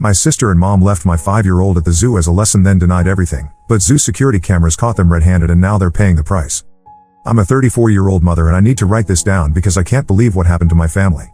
My sister and mom left my 5-year-old at the zoo as a lesson, then denied everything, but zoo security cameras caught them red-handed and now they're paying the price. I'm a 34-year-old mother and I need to write this down because I can't believe what happened to my family.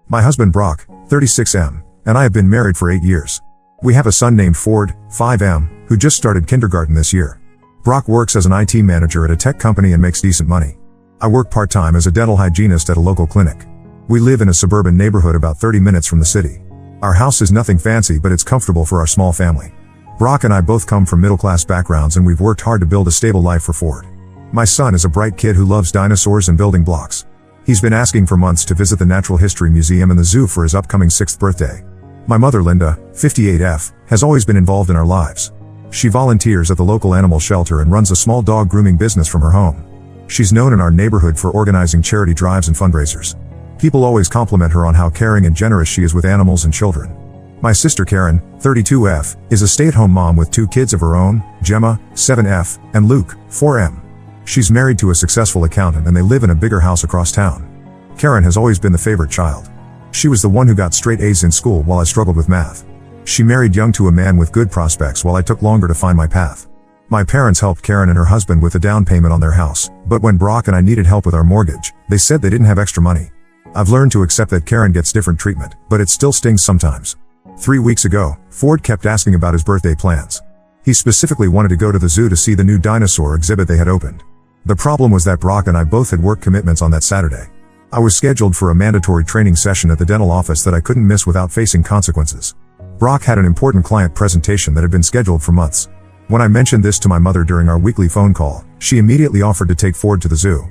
My husband Brock, 36M, and I have been married for 8 years. We have a son named Ford, 5M, who just started kindergarten this year. Brock works as an IT manager at a tech company and makes decent money. I work part-time as a dental hygienist at a local clinic. We live in a suburban neighborhood about 30 minutes from the city. Our house is nothing fancy, but it's comfortable for our small family. Brock and I both come from middle-class backgrounds and we've worked hard to build a stable life for Ford. My son is a bright kid who loves dinosaurs and building blocks. He's been asking for months to visit the Natural History Museum and the zoo for his upcoming 6th birthday. My mother Linda, 58F, has always been involved in our lives. She volunteers at the local animal shelter and runs a small dog grooming business from her home. She's known in our neighborhood for organizing charity drives and fundraisers. People always compliment her on how caring and generous she is with animals and children. My sister Karen, 32F, is a stay-at-home mom with 2 kids of her own, Gemma, 7F, and Luke, 4M. She's married to a successful accountant and they live in a bigger house across town. Karen has always been the favorite child. She was the one who got straight A's in school while I struggled with math. She married young to a man with good prospects while I took longer to find my path. My parents helped Karen and her husband with a down payment on their house, but when Brock and I needed help with our mortgage, they said they didn't have extra money. I've learned to accept that Karen gets different treatment, but it still stings sometimes. 3 weeks ago, Ford kept asking about his birthday plans. He specifically wanted to go to the zoo to see the new dinosaur exhibit they had opened. The problem was that Brock and I both had work commitments on that Saturday. I was scheduled for a mandatory training session at the dental office that I couldn't miss without facing consequences. Brock had an important client presentation that had been scheduled for months. When I mentioned this to my mother during our weekly phone call, she immediately offered to take Ford to the zoo.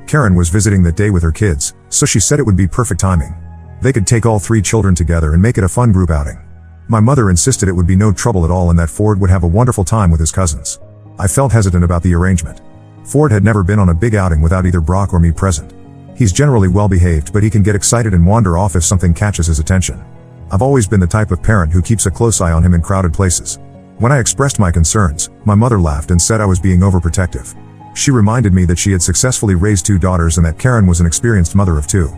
Karen was visiting that day with her kids, so she said it would be perfect timing. They could take all 3 children together and make it a fun group outing. My mother insisted it would be no trouble at all and that Ford would have a wonderful time with his cousins. I felt hesitant about the arrangement. Ford had never been on a big outing without either Brock or me present. He's generally well behaved, but he can get excited and wander off if something catches his attention. I've always been the type of parent who keeps a close eye on him in crowded places. When I expressed my concerns, my mother laughed and said I was being overprotective. She reminded me that she had successfully raised 2 daughters and that Karen was an experienced mother of 2.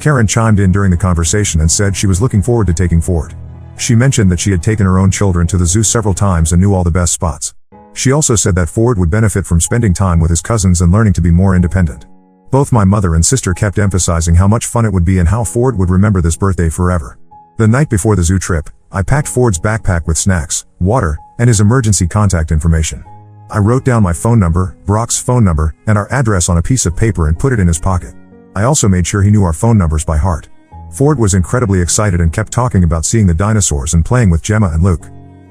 Karen chimed in during the conversation and said she was looking forward to taking Ford. She mentioned that she had taken her own children to the zoo several times and knew all the best spots. She also said that Ford would benefit from spending time with his cousins and learning to be more independent. Both my mother and sister kept emphasizing how much fun it would be and how Ford would remember this birthday forever. The night before the zoo trip, I packed Ford's backpack with snacks, water, and his emergency contact information. I wrote down my phone number, Brock's phone number, and our address on a piece of paper and put it in his pocket. I also made sure he knew our phone numbers by heart. Ford was incredibly excited and kept talking about seeing the dinosaurs and playing with Gemma and Luke.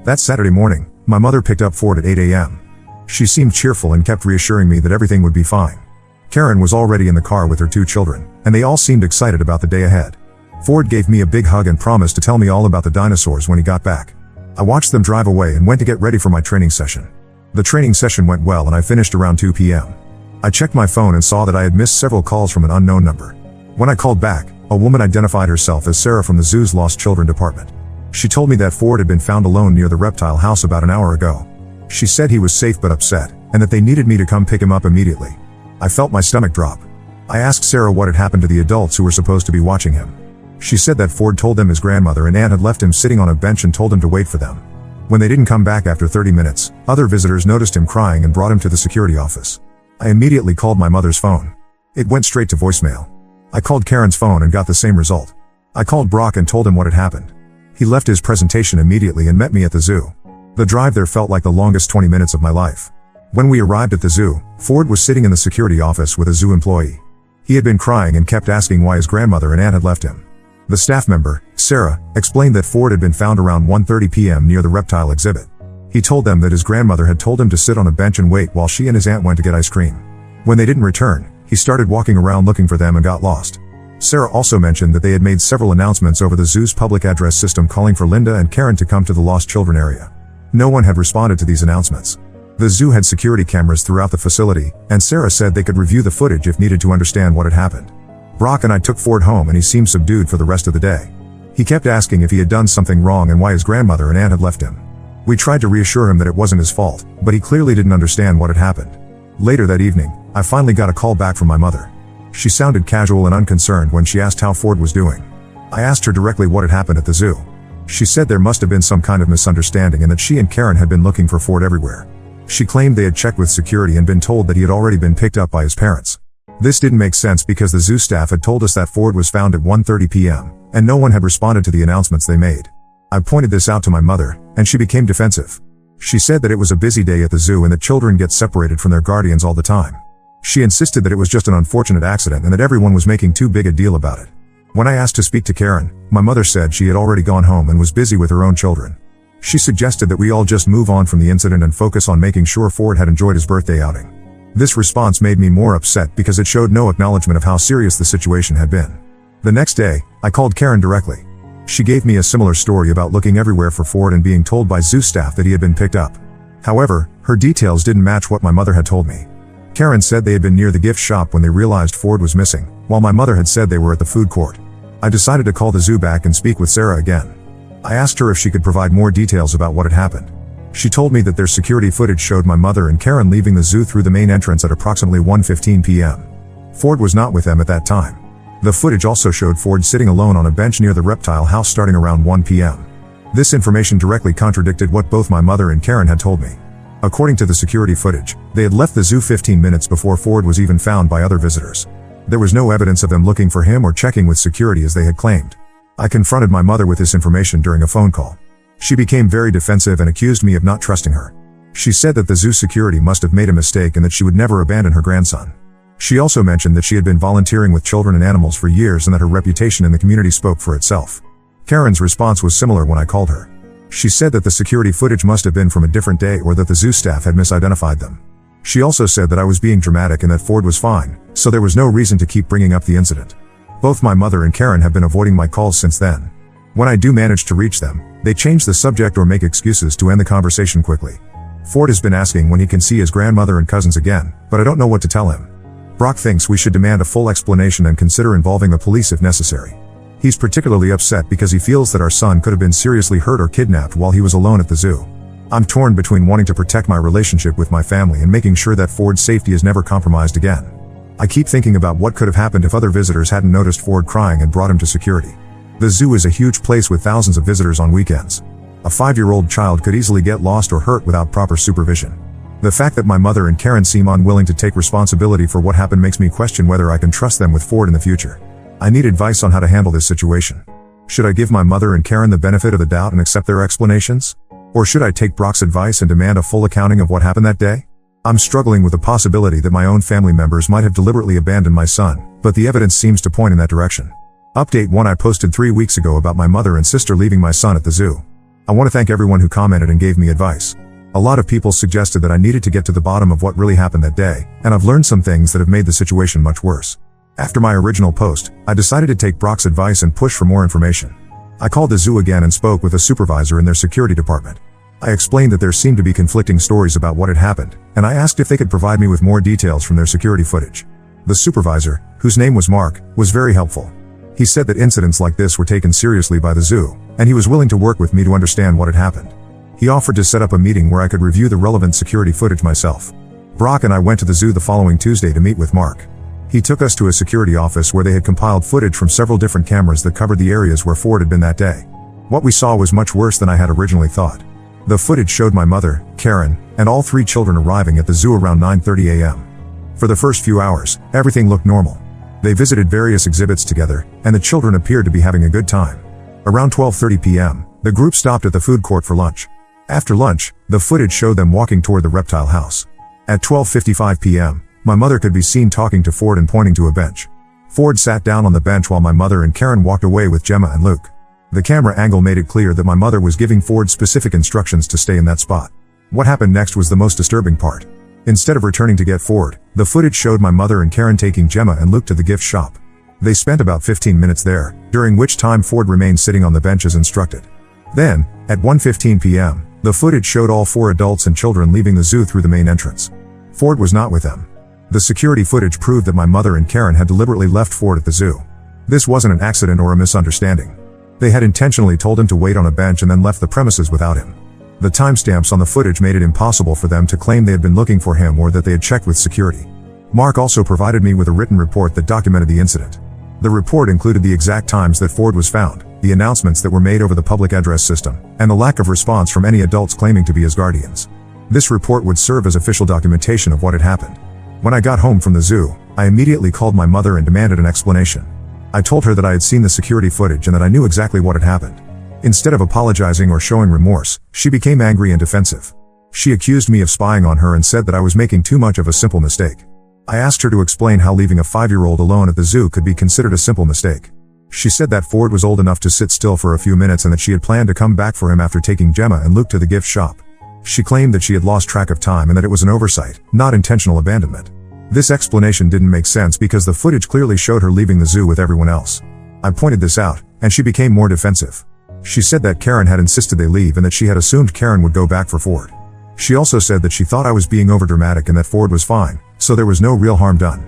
That Saturday morning, my mother picked up Ford at 8 a.m. She seemed cheerful and kept reassuring me that everything would be fine. Karen was already in the car with her 2 children, and they all seemed excited about the day ahead. Ford gave me a big hug and promised to tell me all about the dinosaurs when he got back. I watched them drive away and went to get ready for my training session. The training session went well and I finished around 2 p.m. I checked my phone and saw that I had missed several calls from an unknown number. When I called back, a woman identified herself as Sarah from the zoo's Lost Children department. She told me that Ford had been found alone near the reptile house about an hour ago. She said he was safe but upset, and that they needed me to come pick him up immediately. I felt my stomach drop. I asked Sarah what had happened to the adults who were supposed to be watching him. She said that Ford told them his grandmother and aunt had left him sitting on a bench and told him to wait for them. When they didn't come back after 30 minutes, other visitors noticed him crying and brought him to the security office. I immediately called my mother's phone. It went straight to voicemail. I called Karen's phone and got the same result. I called Brock and told him what had happened. He left his presentation immediately and met me at the zoo. The drive there felt like the longest 20 minutes of my life. When we arrived at the zoo, Ford was sitting in the security office with a zoo employee. He had been crying and kept asking why his grandmother and aunt had left him. The staff member, Sarah, explained that Ford had been found around 1:30 p.m. near the reptile exhibit. He told them that his grandmother had told him to sit on a bench and wait while she and his aunt went to get ice cream. When they didn't return, he started walking around looking for them and got lost. Sarah also mentioned that they had made several announcements over the zoo's public address system calling for Linda and Karen to come to the lost children area. No one had responded to these announcements. The zoo had security cameras throughout the facility, and Sarah said they could review the footage if needed to understand what had happened. Brock and I took Ford home and he seemed subdued for the rest of the day. He kept asking if he had done something wrong and why his grandmother and aunt had left him. We tried to reassure him that it wasn't his fault, but he clearly didn't understand what had happened. Later that evening, I finally got a call back from my mother. She sounded casual and unconcerned when she asked how Ford was doing. I asked her directly what had happened at the zoo. She said there must have been some kind of misunderstanding and that she and Karen had been looking for Ford everywhere. She claimed they had checked with security and been told that he had already been picked up by his parents. This didn't make sense because the zoo staff had told us that Ford was found at 1:30 p.m., and no one had responded to the announcements they made. I pointed this out to my mother, and she became defensive. She said that it was a busy day at the zoo and that children get separated from their guardians all the time. She insisted that it was just an unfortunate accident and that everyone was making too big a deal about it. When I asked to speak to Karen, my mother said she had already gone home and was busy with her own children. She suggested that we all just move on from the incident and focus on making sure Ford had enjoyed his birthday outing. This response made me more upset because it showed no acknowledgement of how serious the situation had been. The next day, I called Karen directly. She gave me a similar story about looking everywhere for Ford and being told by zoo staff that he had been picked up. However, her details didn't match what my mother had told me. Karen said they had been near the gift shop when they realized Ford was missing, while my mother had said they were at the food court. I decided to call the zoo back and speak with Sarah again. I asked her if she could provide more details about what had happened. She told me that their security footage showed my mother and Karen leaving the zoo through the main entrance at approximately 1:15 p.m. Ford was not with them at that time. The footage also showed Ford sitting alone on a bench near the reptile house starting around 1 p.m. This information directly contradicted what both my mother and Karen had told me. According to the security footage, they had left the zoo 15 minutes before Ford was even found by other visitors. There was no evidence of them looking for him or checking with security as they had claimed. I confronted my mother with this information during a phone call. She became very defensive and accused me of not trusting her. She said that the zoo security must have made a mistake and that she would never abandon her grandson. She also mentioned that she had been volunteering with children and animals for years and that her reputation in the community spoke for itself. Karen's response was similar when I called her. She said that the security footage must have been from a different day or that the zoo staff had misidentified them. She also said that I was being dramatic and that Ford was fine, so there was no reason to keep bringing up the incident. Both my mother and Karen have been avoiding my calls since then. When I do manage to reach them, they change the subject or make excuses to end the conversation quickly. Ford has been asking when he can see his grandmother and cousins again, but I don't know what to tell him. Brock thinks we should demand a full explanation and consider involving the police if necessary. He's particularly upset because he feels that our son could have been seriously hurt or kidnapped while he was alone at the zoo. I'm torn between wanting to protect my relationship with my family and making sure that Ford's safety is never compromised again. I keep thinking about what could have happened if other visitors hadn't noticed Ford crying and brought him to security. The zoo is a huge place with thousands of visitors on weekends. A 5-year-old child could easily get lost or hurt without proper supervision. The fact that my mother and Karen seem unwilling to take responsibility for what happened makes me question whether I can trust them with Ford in the future. I need advice on how to handle this situation. Should I give my mother and Karen the benefit of the doubt and accept their explanations? Or should I take Brock's advice and demand a full accounting of what happened that day? I'm struggling with the possibility that my own family members might have deliberately abandoned my son, but the evidence seems to point in that direction. Update 1 I posted 3 weeks ago about my mother and sister leaving my son at the zoo. I want to thank everyone who commented and gave me advice. A lot of people suggested that I needed to get to the bottom of what really happened that day, and I've learned some things that have made the situation much worse. After my original post, I decided to take Brock's advice and push for more information. I called the zoo again and spoke with a supervisor in their security department. I explained that there seemed to be conflicting stories about what had happened, and I asked if they could provide me with more details from their security footage. The supervisor, whose name was Mark, was very helpful. He said that incidents like this were taken seriously by the zoo, and he was willing to work with me to understand what had happened. He offered to set up a meeting where I could review the relevant security footage myself. Brock and I went to the zoo the following Tuesday to meet with Mark. He took us to a security office where they had compiled footage from several different cameras that covered the areas where Ford had been that day. What we saw was much worse than I had originally thought. The footage showed my mother, Karen, and all 3 children arriving at the zoo around 9:30 a.m. For the first few hours, everything looked normal. They visited various exhibits together, and the children appeared to be having a good time. Around 12:30 p.m., the group stopped at the food court for lunch. After lunch, the footage showed them walking toward the reptile house. At 12:55 p.m., my mother could be seen talking to Ford and pointing to a bench. Ford sat down on the bench while my mother and Karen walked away with Gemma and Luke. The camera angle made it clear that my mother was giving Ford specific instructions to stay in that spot. What happened next was the most disturbing part. Instead of returning to get Ford, the footage showed my mother and Karen taking Gemma and Luke to the gift shop. They spent about 15 minutes there, during which time Ford remained sitting on the bench as instructed. Then, at 1:15 p.m., the footage showed all 4 adults and children leaving the zoo through the main entrance. Ford was not with them. The security footage proved that my mother and Karen had deliberately left Ford at the zoo. This wasn't an accident or a misunderstanding. They had intentionally told him to wait on a bench and then left the premises without him. The timestamps on the footage made it impossible for them to claim they had been looking for him or that they had checked with security. Mark also provided me with a written report that documented the incident. The report included the exact times that Ford was found, the announcements that were made over the public address system, and the lack of response from any adults claiming to be his guardians. This report would serve as official documentation of what had happened. When I got home from the zoo, I immediately called my mother and demanded an explanation. I told her that I had seen the security footage and that I knew exactly what had happened. Instead of apologizing or showing remorse, she became angry and defensive. She accused me of spying on her and said that I was making too much of a simple mistake. I asked her to explain how leaving a 5-year-old alone at the zoo could be considered a simple mistake. She said that Ford was old enough to sit still for a few minutes and that she had planned to come back for him after taking Gemma and Luke to the gift shop. She claimed that she had lost track of time and that it was an oversight, not intentional abandonment. This explanation didn't make sense because the footage clearly showed her leaving the zoo with everyone else. I pointed this out, and she became more defensive. She said that Karen had insisted they leave and that she had assumed Karen would go back for Ford. She also said that she thought I was being overdramatic and that Ford was fine, so there was no real harm done.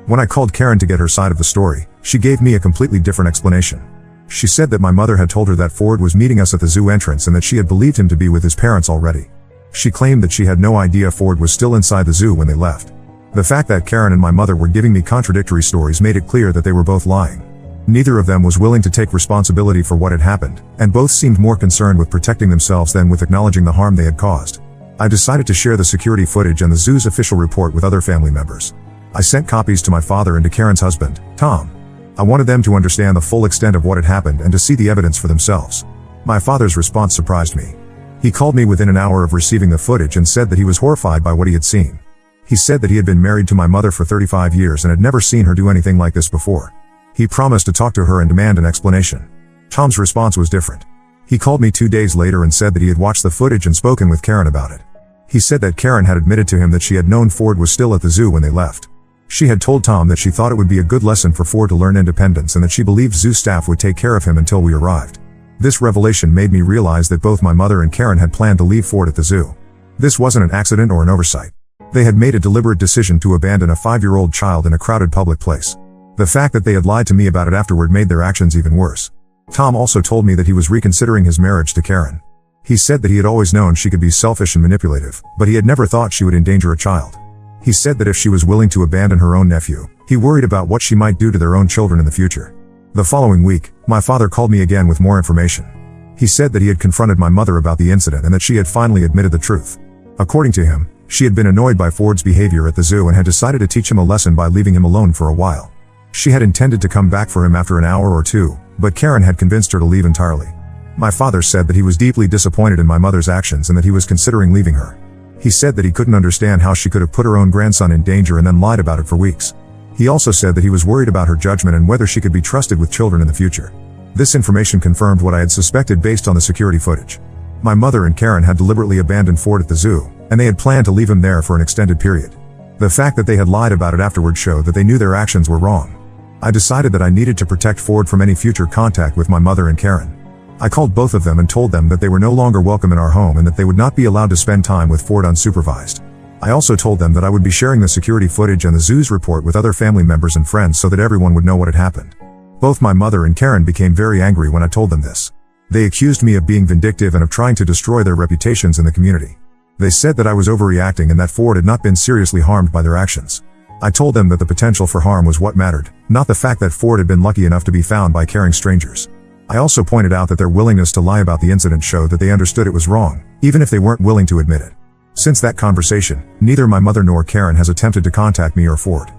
When I called Karen to get her side of the story, she gave me a completely different explanation. She said that my mother had told her that Ford was meeting us at the zoo entrance and that she had believed him to be with his parents already. She claimed that she had no idea Ford was still inside the zoo when they left. The fact that Karen and my mother were giving me contradictory stories made it clear that they were both lying. Neither of them was willing to take responsibility for what had happened, and both seemed more concerned with protecting themselves than with acknowledging the harm they had caused. I decided to share the security footage and the zoo's official report with other family members. I sent copies to my father and to Karen's husband, Tom. I wanted them to understand the full extent of what had happened and to see the evidence for themselves. My father's response surprised me. He called me within an hour of receiving the footage and said that he was horrified by what he had seen. He said that he had been married to my mother for 35 years and had never seen her do anything like this before. He promised to talk to her and demand an explanation. Tom's response was different. He called me 2 days later and said that he had watched the footage and spoken with Karen about it. He said that Karen had admitted to him that she had known Ford was still at the zoo when they left. She had told Tom that she thought it would be a good lesson for Ford to learn independence and that she believed zoo staff would take care of him until we arrived. This revelation made me realize that both my mother and Karen had planned to leave Ford at the zoo. This wasn't an accident or an oversight. They had made a deliberate decision to abandon a 5-year-old child in a crowded public place. The fact that they had lied to me about it afterward made their actions even worse. Tom also told me that he was reconsidering his marriage to Karen. He said that he had always known she could be selfish and manipulative, but he had never thought she would endanger a child. He said that if she was willing to abandon her own nephew, he worried about what she might do to their own children in the future. The following week, my father called me again with more information. He said that he had confronted my mother about the incident and that she had finally admitted the truth. According to him, she had been annoyed by Ford's behavior at the zoo and had decided to teach him a lesson by leaving him alone for a while. She had intended to come back for him after an hour or two, but Karen had convinced her to leave entirely. My father said that he was deeply disappointed in my mother's actions and that he was considering leaving her. He said that he couldn't understand how she could have put her own grandson in danger and then lied about it for weeks. He also said that he was worried about her judgment and whether she could be trusted with children in the future. This information confirmed what I had suspected based on the security footage. My mother and Karen had deliberately abandoned Ford at the zoo, and they had planned to leave him there for an extended period. The fact that they had lied about it afterward showed that they knew their actions were wrong. I decided that I needed to protect Ford from any future contact with my mother and Karen. I called both of them and told them that they were no longer welcome in our home and that they would not be allowed to spend time with Ford unsupervised. I also told them that I would be sharing the security footage and the zoo's report with other family members and friends so that everyone would know what had happened. Both my mother and Karen became very angry when I told them this. They accused me of being vindictive and of trying to destroy their reputations in the community. They said that I was overreacting and that Ford had not been seriously harmed by their actions. I told them that the potential for harm was what mattered, not the fact that Ford had been lucky enough to be found by caring strangers. I also pointed out that their willingness to lie about the incident showed that they understood it was wrong, even if they weren't willing to admit it. Since that conversation, neither my mother nor Karen has attempted to contact me or Ford.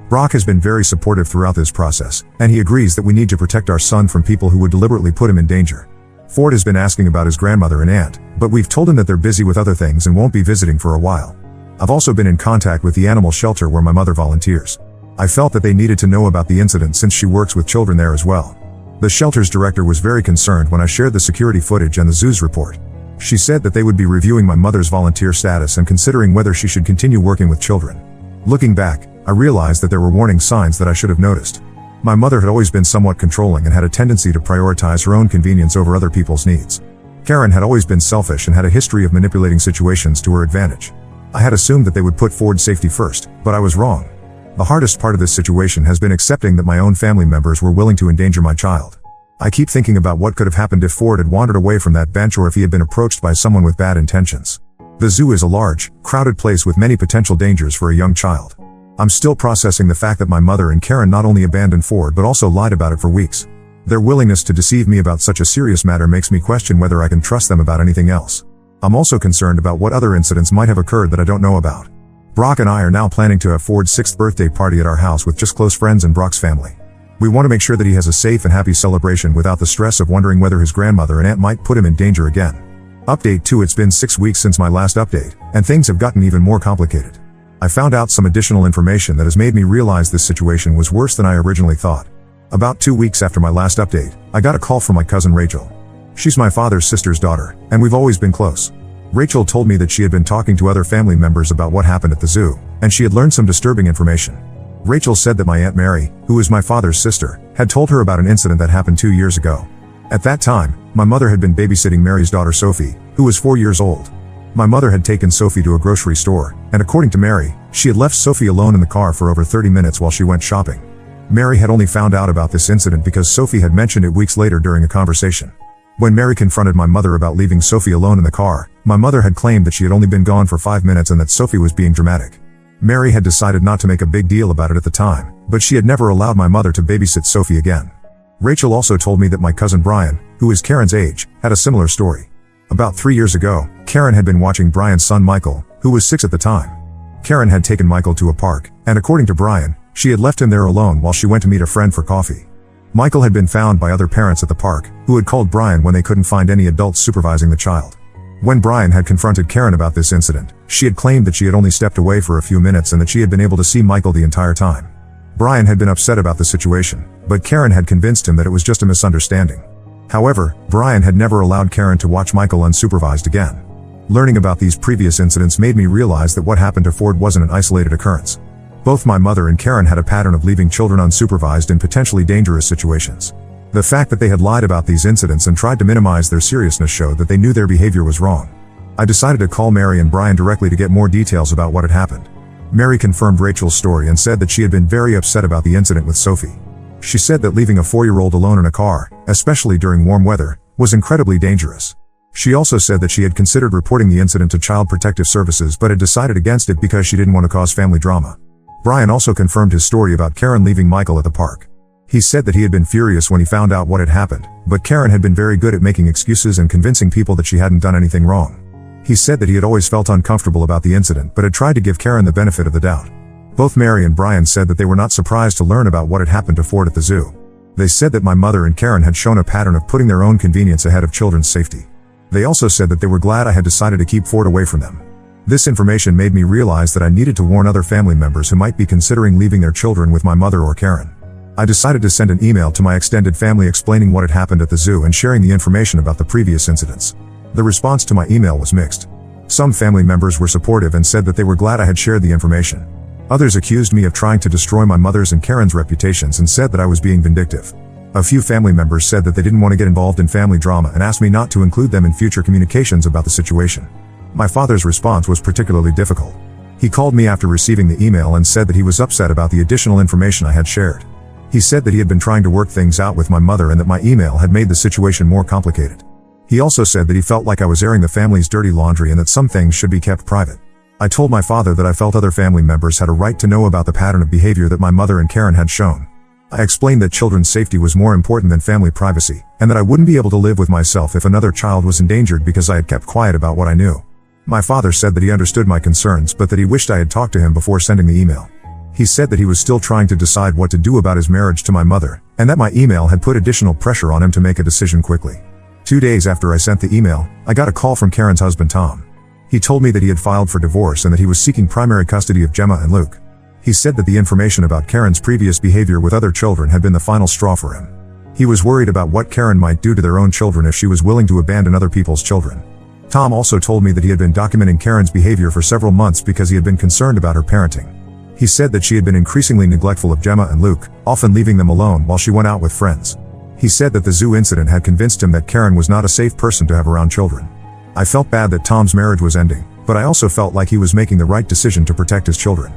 Brock has been very supportive throughout this process, and he agrees that we need to protect our son from people who would deliberately put him in danger. Ford has been asking about his grandmother and aunt, but we've told him that they're busy with other things and won't be visiting for a while. I've also been in contact with the animal shelter where my mother volunteers. I felt that they needed to know about the incident since she works with children there as well. The shelter's director was very concerned when I shared the security footage and the zoo's report. She said that they would be reviewing my mother's volunteer status and considering whether she should continue working with children. Looking back, I realized that there were warning signs that I should have noticed. My mother had always been somewhat controlling and had a tendency to prioritize her own convenience over other people's needs. Karen had always been selfish and had a history of manipulating situations to her advantage. I had assumed that they would put Ford's safety first, but I was wrong. The hardest part of this situation has been accepting that my own family members were willing to endanger my child. I keep thinking about what could have happened if Ford had wandered away from that bench or if he had been approached by someone with bad intentions. The zoo is a large, crowded place with many potential dangers for a young child. I'm still processing the fact that my mother and Karen not only abandoned Ford but also lied about it for weeks. Their willingness to deceive me about such a serious matter makes me question whether I can trust them about anything else. I'm also concerned about what other incidents might have occurred that I don't know about. Brock and I are now planning to have Ford's 6th birthday party at our house with just close friends and Brock's family. We want to make sure that he has a safe and happy celebration without the stress of wondering whether his grandmother and aunt might put him in danger again. Update 2: It's been 6 weeks since my last update, and things have gotten even more complicated. I found out some additional information that has made me realize this situation was worse than I originally thought. About 2 weeks after my last update, I got a call from my cousin Rachel. She's my father's sister's daughter, and we've always been close. Rachel told me that she had been talking to other family members about what happened at the zoo, and she had learned some disturbing information. Rachel said that my Aunt Mary, who is my father's sister, had told her about an incident that happened 2 years ago. At that time, my mother had been babysitting Mary's daughter Sophie, who was 4 years old. My mother had taken Sophie to a grocery store, and according to Mary, she had left Sophie alone in the car for over 30 minutes while she went shopping. Mary had only found out about this incident because Sophie had mentioned it weeks later during a conversation. When Mary confronted my mother about leaving Sophie alone in the car, my mother had claimed that she had only been gone for 5 minutes and that Sophie was being dramatic. Mary had decided not to make a big deal about it at the time, but she had never allowed my mother to babysit Sophie again. Rachel also told me that my cousin Brian, who is Karen's age, had a similar story. About 3 years ago, Karen had been watching Brian's son Michael, who was 6 at the time. Karen had taken Michael to a park, and according to Brian, she had left him there alone while she went to meet a friend for coffee. Michael had been found by other parents at the park, who had called Brian when they couldn't find any adults supervising the child. When Brian had confronted Karen about this incident, she had claimed that she had only stepped away for a few minutes and that she had been able to see Michael the entire time. Brian had been upset about the situation, but Karen had convinced him that it was just a misunderstanding. However, Brian had never allowed Karen to watch Michael unsupervised again. Learning about these previous incidents made me realize that what happened to Ford wasn't an isolated occurrence. Both my mother and Karen had a pattern of leaving children unsupervised in potentially dangerous situations. The fact that they had lied about these incidents and tried to minimize their seriousness showed that they knew their behavior was wrong. I decided to call Mary and Brian directly to get more details about what had happened. Mary confirmed Rachel's story and said that she had been very upset about the incident with Sophie. She said that leaving a 4-year-old alone in a car, especially during warm weather, was incredibly dangerous. She also said that she had considered reporting the incident to Child Protective Services but had decided against it because she didn't want to cause family drama. Brian also confirmed his story about Karen leaving Michael at the park. He said that he had been furious when he found out what had happened, but Karen had been very good at making excuses and convincing people that she hadn't done anything wrong. He said that he had always felt uncomfortable about the incident but had tried to give Karen the benefit of the doubt. Both Mary and Brian said that they were not surprised to learn about what had happened to Ford at the zoo. They said that my mother and Karen had shown a pattern of putting their own convenience ahead of children's safety. They also said that they were glad I had decided to keep Ford away from them. This information made me realize that I needed to warn other family members who might be considering leaving their children with my mother or Karen. I decided to send an email to my extended family explaining what had happened at the zoo and sharing the information about the previous incidents. The response to my email was mixed. Some family members were supportive and said that they were glad I had shared the information. Others accused me of trying to destroy my mother's and Karen's reputations and said that I was being vindictive. A few family members said that they didn't want to get involved in family drama and asked me not to include them in future communications about the situation. My father's response was particularly difficult. He called me after receiving the email and said that he was upset about the additional information I had shared. He said that he had been trying to work things out with my mother and that my email had made the situation more complicated. He also said that he felt like I was airing the family's dirty laundry and that some things should be kept private. I told my father that I felt other family members had a right to know about the pattern of behavior that my mother and Karen had shown. I explained that children's safety was more important than family privacy, and that I wouldn't be able to live with myself if another child was endangered because I had kept quiet about what I knew. My father said that he understood my concerns but that he wished I had talked to him before sending the email. He said that he was still trying to decide what to do about his marriage to my mother, and that my email had put additional pressure on him to make a decision quickly. 2 days after I sent the email, I got a call from Karen's husband Tom. He told me that he had filed for divorce and that he was seeking primary custody of Gemma and Luke. He said that the information about Karen's previous behavior with other children had been the final straw for him. He was worried about what Karen might do to their own children if she was willing to abandon other people's children. Tom also told me that he had been documenting Karen's behavior for several months because he had been concerned about her parenting. He said that she had been increasingly neglectful of Gemma and Luke, often leaving them alone while she went out with friends. He said that the zoo incident had convinced him that Karen was not a safe person to have around children. I felt bad that Tom's marriage was ending, but I also felt like he was making the right decision to protect his children.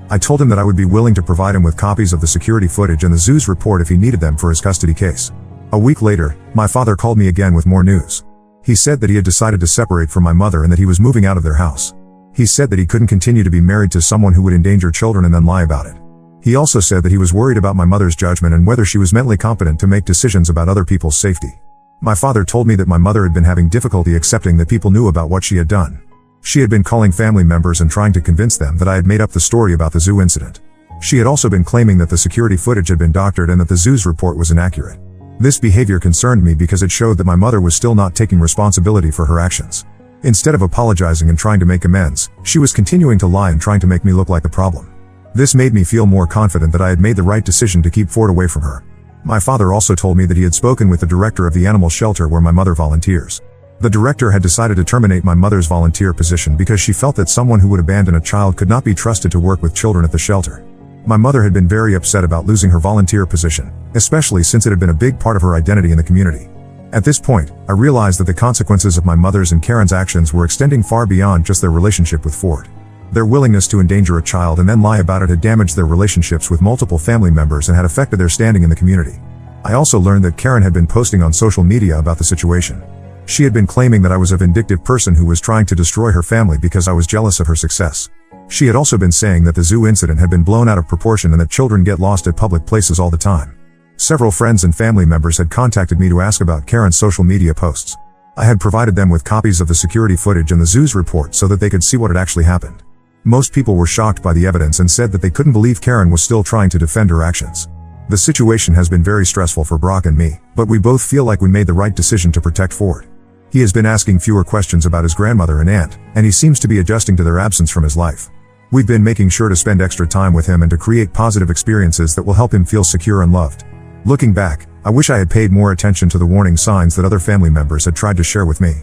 I told him that I would be willing to provide him with copies of the security footage and the zoo's report if he needed them for his custody case. A week later, my father called me again with more news. He said that he had decided to separate from my mother and that he was moving out of their house. He said that he couldn't continue to be married to someone who would endanger children and then lie about it. He also said that he was worried about my mother's judgment and whether she was mentally competent to make decisions about other people's safety. My father told me that my mother had been having difficulty accepting that people knew about what she had done. She had been calling family members and trying to convince them that I had made up the story about the zoo incident. She had also been claiming that the security footage had been doctored and that the zoo's report was inaccurate. This behavior concerned me because it showed that my mother was still not taking responsibility for her actions. Instead of apologizing and trying to make amends, she was continuing to lie and trying to make me look like the problem. This made me feel more confident that I had made the right decision to keep Ford away from her. My father also told me that he had spoken with the director of the animal shelter where my mother volunteers. The director had decided to terminate my mother's volunteer position because she felt that someone who would abandon a child could not be trusted to work with children at the shelter. My mother had been very upset about losing her volunteer position, especially since it had been a big part of her identity in the community. At this point, I realized that the consequences of my mother's and Karen's actions were extending far beyond just their relationship with Ford. Their willingness to endanger a child and then lie about it had damaged their relationships with multiple family members and had affected their standing in the community. I also learned that Karen had been posting on social media about the situation. She had been claiming that I was a vindictive person who was trying to destroy her family because I was jealous of her success. She had also been saying that the zoo incident had been blown out of proportion and that children get lost at public places all the time. Several friends and family members had contacted me to ask about Karen's social media posts. I had provided them with copies of the security footage and the zoo's report so that they could see what had actually happened. Most people were shocked by the evidence and said that they couldn't believe Karen was still trying to defend her actions. The situation has been very stressful for Brock and me, but we both feel like we made the right decision to protect Ford. He has been asking fewer questions about his grandmother and aunt, and he seems to be adjusting to their absence from his life. We've been making sure to spend extra time with him and to create positive experiences that will help him feel secure and loved. Looking back, I wish I had paid more attention to the warning signs that other family members had tried to share with me.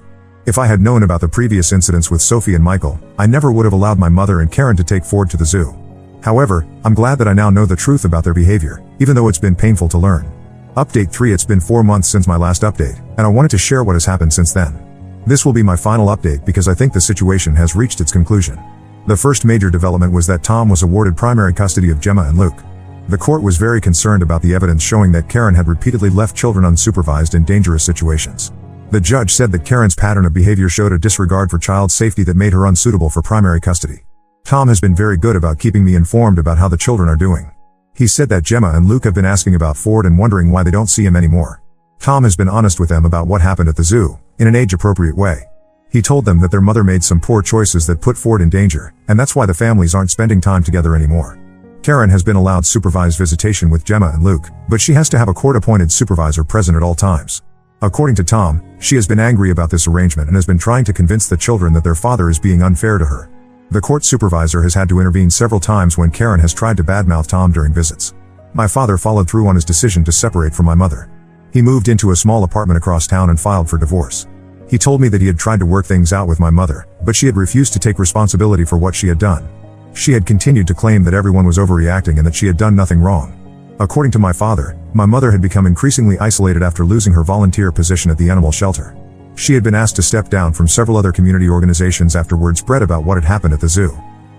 If I had known about the previous incidents with Sophie and Michael, I never would have allowed my mother and Karen to take Ford to the zoo. However, I'm glad that I now know the truth about their behavior, even though it's been painful to learn. Update 3. It's been 4 months since my last update, and I wanted to share what has happened since then. This will be my final update because I think the situation has reached its conclusion. The first major development was that Tom was awarded primary custody of Gemma and Luke. The court was very concerned about the evidence showing that Karen had repeatedly left children unsupervised in dangerous situations. The judge said that Karen's pattern of behavior showed a disregard for child safety that made her unsuitable for primary custody. Tom has been very good about keeping me informed about how the children are doing. He said that Gemma and Luke have been asking about Ford and wondering why they don't see him anymore. Tom has been honest with them about what happened at the zoo, in an age-appropriate way. He told them that their mother made some poor choices that put Ford in danger, and that's why the families aren't spending time together anymore. Karen has been allowed supervised visitation with Gemma and Luke, but she has to have a court-appointed supervisor present at all times. According to Tom, she has been angry about this arrangement and has been trying to convince the children that their father is being unfair to her. The court supervisor has had to intervene several times when Karen has tried to badmouth Tom during visits. My father followed through on his decision to separate from my mother. He moved into a small apartment across town and filed for divorce. He told me that he had tried to work things out with my mother, but she had refused to take responsibility for what she had done. She had continued to claim that everyone was overreacting and that she had done nothing wrong. According to my father, my mother had become increasingly isolated after losing her volunteer position at the animal shelter. She had been asked to step down from several other community organizations after word spread about what had happened at the zoo.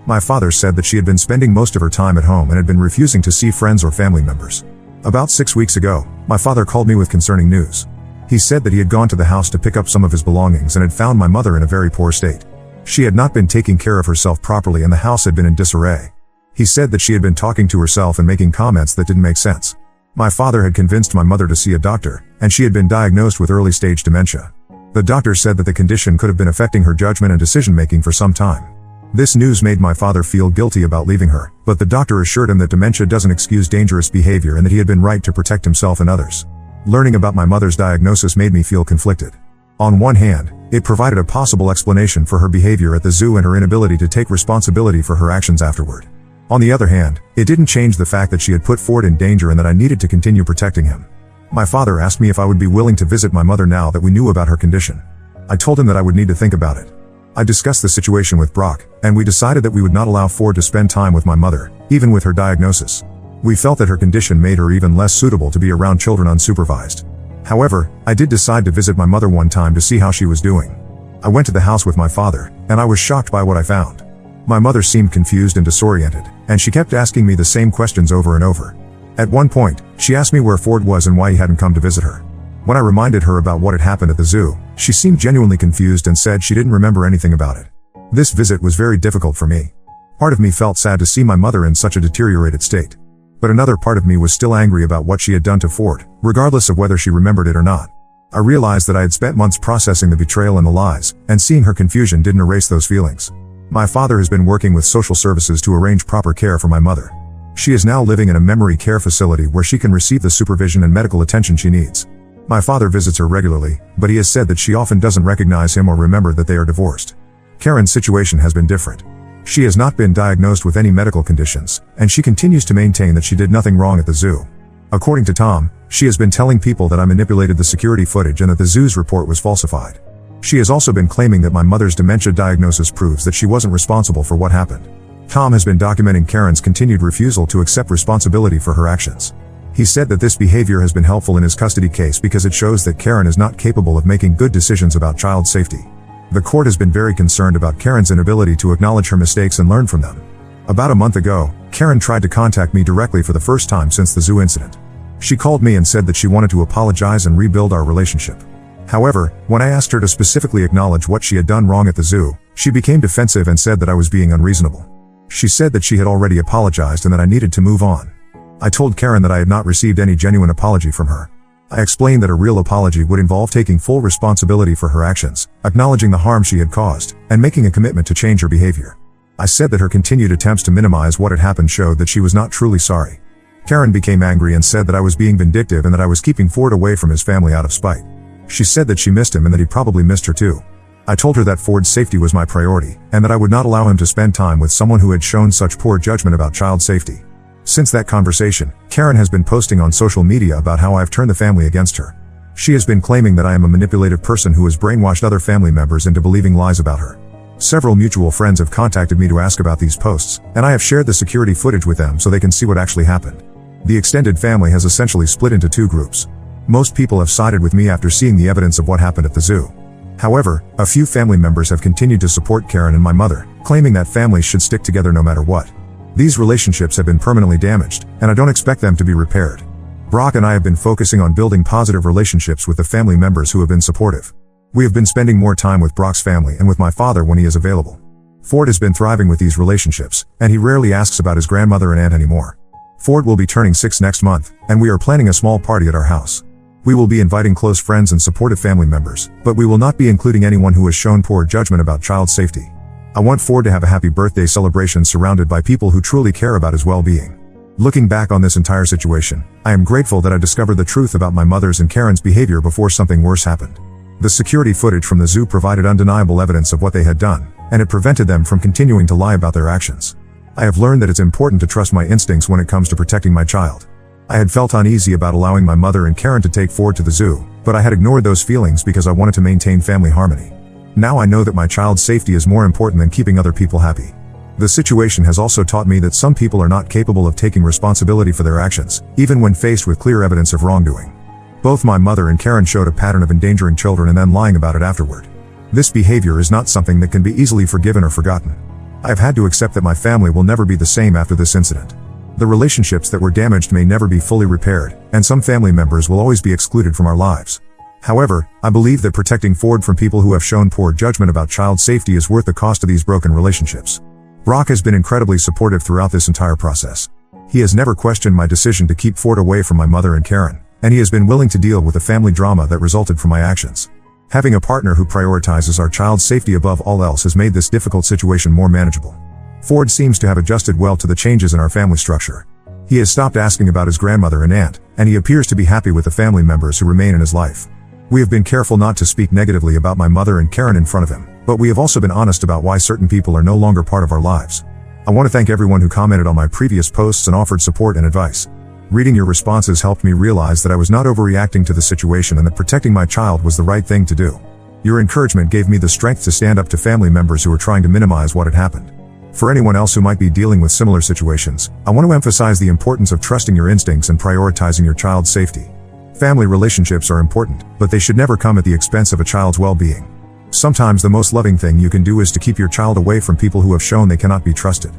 My father said that she had been spending most of her time at home and had been refusing to see friends or family members. About 6 weeks ago, my father called me with concerning news. He said that he had gone to the house to pick up some of his belongings and had found my mother in a very poor state. She had not been taking care of herself properly and the house had been in disarray. He said that she had been talking to herself and making comments that didn't make sense. My father had convinced my mother to see a doctor, and she had been diagnosed with early-stage dementia. The doctor said that the condition could have been affecting her judgment and decision-making for some time. This news made my father feel guilty about leaving her, but the doctor assured him that dementia doesn't excuse dangerous behavior and that he had been right to protect himself and others. Learning about my mother's diagnosis made me feel conflicted. On one hand, it provided a possible explanation for her behavior at the zoo and her inability to take responsibility for her actions afterward. On the other hand, it didn't change the fact that she had put Ford in danger and that I needed to continue protecting him. My father asked me if I would be willing to visit my mother now that we knew about her condition. I told him that I would need to think about it. I discussed the situation with Brock, and we decided that we would not allow Ford to spend time with my mother, even with her diagnosis. We felt that her condition made her even less suitable to be around children unsupervised. However, I did decide to visit my mother one time to see how she was doing. I went to the house with my father, and I was shocked by what I found. My mother seemed confused and disoriented, and she kept asking me the same questions over and over. At one point, she asked me where Ford was and why he hadn't come to visit her. When I reminded her about what had happened at the zoo, she seemed genuinely confused and said she didn't remember anything about it. This visit was very difficult for me. Part of me felt sad to see my mother in such a deteriorated state. But another part of me was still angry about what she had done to Ford, regardless of whether she remembered it or not. I realized that I had spent months processing the betrayal and the lies, and seeing her confusion didn't erase those feelings. My father has been working with social services to arrange proper care for my mother. She is now living in a memory care facility where she can receive the supervision and medical attention she needs. My father visits her regularly, but he has said that she often doesn't recognize him or remember that they are divorced. Karen's situation has been different. She has not been diagnosed with any medical conditions, and she continues to maintain that she did nothing wrong at the zoo. According to Tom, she has been telling people that I manipulated the security footage and that the zoo's report was falsified. She has also been claiming that my mother's dementia diagnosis proves that she wasn't responsible for what happened. Tom has been documenting Karen's continued refusal to accept responsibility for her actions. He said that this behavior has been helpful in his custody case because it shows that Karen is not capable of making good decisions about child safety. The court has been very concerned about Karen's inability to acknowledge her mistakes and learn from them. About a month ago, Karen tried to contact me directly for the first time since the zoo incident. She called me and said that she wanted to apologize and rebuild our relationship. However, when I asked her to specifically acknowledge what she had done wrong at the zoo, she became defensive and said that I was being unreasonable. She said that she had already apologized and that I needed to move on. I told Karen that I had not received any genuine apology from her. I explained that a real apology would involve taking full responsibility for her actions, acknowledging the harm she had caused, and making a commitment to change her behavior. I said that her continued attempts to minimize what had happened showed that she was not truly sorry. Karen became angry and said that I was being vindictive and that I was keeping Ford away from his family out of spite. She said that she missed him and that he probably missed her too. I told her that Ford's safety was my priority, and that I would not allow him to spend time with someone who had shown such poor judgment about child safety. Since that conversation, Karen has been posting on social media about how I have turned the family against her. She has been claiming that I am a manipulative person who has brainwashed other family members into believing lies about her. Several mutual friends have contacted me to ask about these posts, and I have shared the security footage with them so they can see what actually happened. The extended family has essentially split into two groups. Most people have sided with me after seeing the evidence of what happened at the zoo. However, a few family members have continued to support Karen and my mother, claiming that families should stick together no matter what. These relationships have been permanently damaged, and I don't expect them to be repaired. Brock and I have been focusing on building positive relationships with the family members who have been supportive. We have been spending more time with Brock's family and with my father when he is available. Ford has been thriving with these relationships, and he rarely asks about his grandmother and aunt anymore. Ford will be turning 6 next month, and we are planning a small party at our house. We will be inviting close friends and supportive family members, but we will not be including anyone who has shown poor judgment about child safety. I want Ford to have a happy birthday celebration surrounded by people who truly care about his well-being. Looking back on this entire situation, I am grateful that I discovered the truth about my mother's and Karen's behavior before something worse happened. The security footage from the zoo provided undeniable evidence of what they had done, and it prevented them from continuing to lie about their actions. I have learned that it's important to trust my instincts when it comes to protecting my child. I had felt uneasy about allowing my mother and Karen to take Ford to the zoo, but I had ignored those feelings because I wanted to maintain family harmony. Now I know that my child's safety is more important than keeping other people happy. The situation has also taught me that some people are not capable of taking responsibility for their actions, even when faced with clear evidence of wrongdoing. Both my mother and Karen showed a pattern of endangering children and then lying about it afterward. This behavior is not something that can be easily forgiven or forgotten. I have had to accept that my family will never be the same after this incident. The relationships that were damaged may never be fully repaired, and some family members will always be excluded from our lives. However, I believe that protecting Ford from people who have shown poor judgment about child safety is worth the cost of these broken relationships. Brock has been incredibly supportive throughout this entire process. He has never questioned my decision to keep Ford away from my mother and Karen, and he has been willing to deal with the family drama that resulted from my actions. Having a partner who prioritizes our child's safety above all else has made this difficult situation more manageable. Ford seems to have adjusted well to the changes in our family structure. He has stopped asking about his grandmother and aunt, and he appears to be happy with the family members who remain in his life. We have been careful not to speak negatively about my mother and Karen in front of him, but we have also been honest about why certain people are no longer part of our lives. I want to thank everyone who commented on my previous posts and offered support and advice. Reading your responses helped me realize that I was not overreacting to the situation and that protecting my child was the right thing to do. Your encouragement gave me the strength to stand up to family members who were trying to minimize what had happened. For anyone else who might be dealing with similar situations, I want to emphasize the importance of trusting your instincts and prioritizing your child's safety. Family relationships are important, but they should never come at the expense of a child's well-being. Sometimes the most loving thing you can do is to keep your child away from people who have shown they cannot be trusted.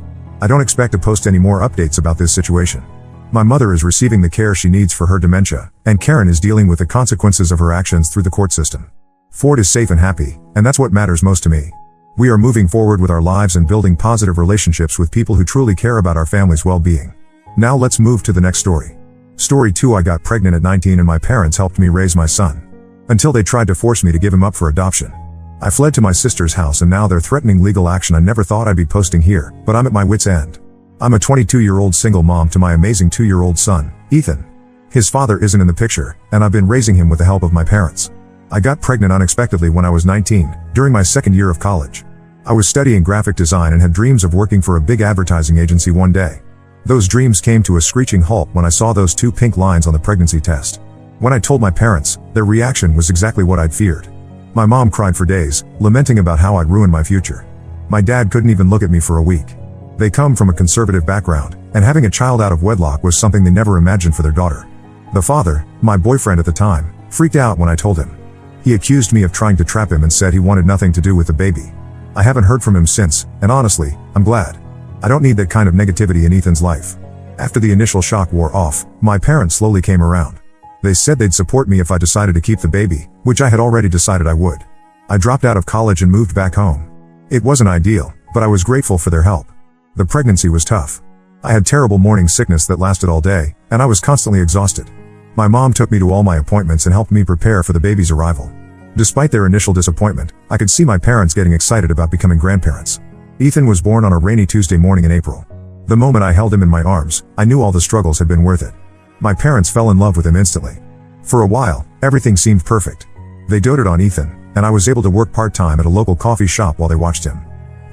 I don't expect to post any more updates about this situation. My mother is receiving the care she needs for her dementia, and Karen is dealing with the consequences of her actions through the court system. Ford is safe and happy, and that's what matters most to me. We are moving forward with our lives and building positive relationships with people who truly care about our family's well-being. Now let's move to the next story. Story 2. I got pregnant at 19 and my parents helped me raise my son. Until they tried to force me to give him up for adoption. I fled to my sister's house and now they're threatening legal action. I never thought I'd be posting here, but I'm at my wit's end. I'm a 22-year-old single mom to my amazing 2-year-old son, Ethan. His father isn't in the picture, and I've been raising him with the help of my parents. I got pregnant unexpectedly when I was 19, during my second year of college. I was studying graphic design and had dreams of working for a big advertising agency one day. Those dreams came to a screeching halt when I saw those 2 pink lines on the pregnancy test. When I told my parents, their reaction was exactly what I'd feared. My mom cried for days, lamenting about how I'd ruined my future. My dad couldn't even look at me for a week. They come from a conservative background, and having a child out of wedlock was something they never imagined for their daughter. The father, my boyfriend at the time, freaked out when I told him. He accused me of trying to trap him and said he wanted nothing to do with the baby. I haven't heard from him since, and honestly, I'm glad. I don't need that kind of negativity in Ethan's life. After the initial shock wore off, my parents slowly came around. They said they'd support me if I decided to keep the baby, which I had already decided I would. I dropped out of college and moved back home. It wasn't ideal, but I was grateful for their help. The pregnancy was tough. I had terrible morning sickness that lasted all day, and I was constantly exhausted. My mom took me to all my appointments and helped me prepare for the baby's arrival. Despite their initial disappointment, I could see my parents getting excited about becoming grandparents. Ethan was born on a rainy Tuesday morning in April. The moment I held him in my arms, I knew all the struggles had been worth it. My parents fell in love with him instantly. For a while, everything seemed perfect. They doted on Ethan, and I was able to work part-time at a local coffee shop while they watched him.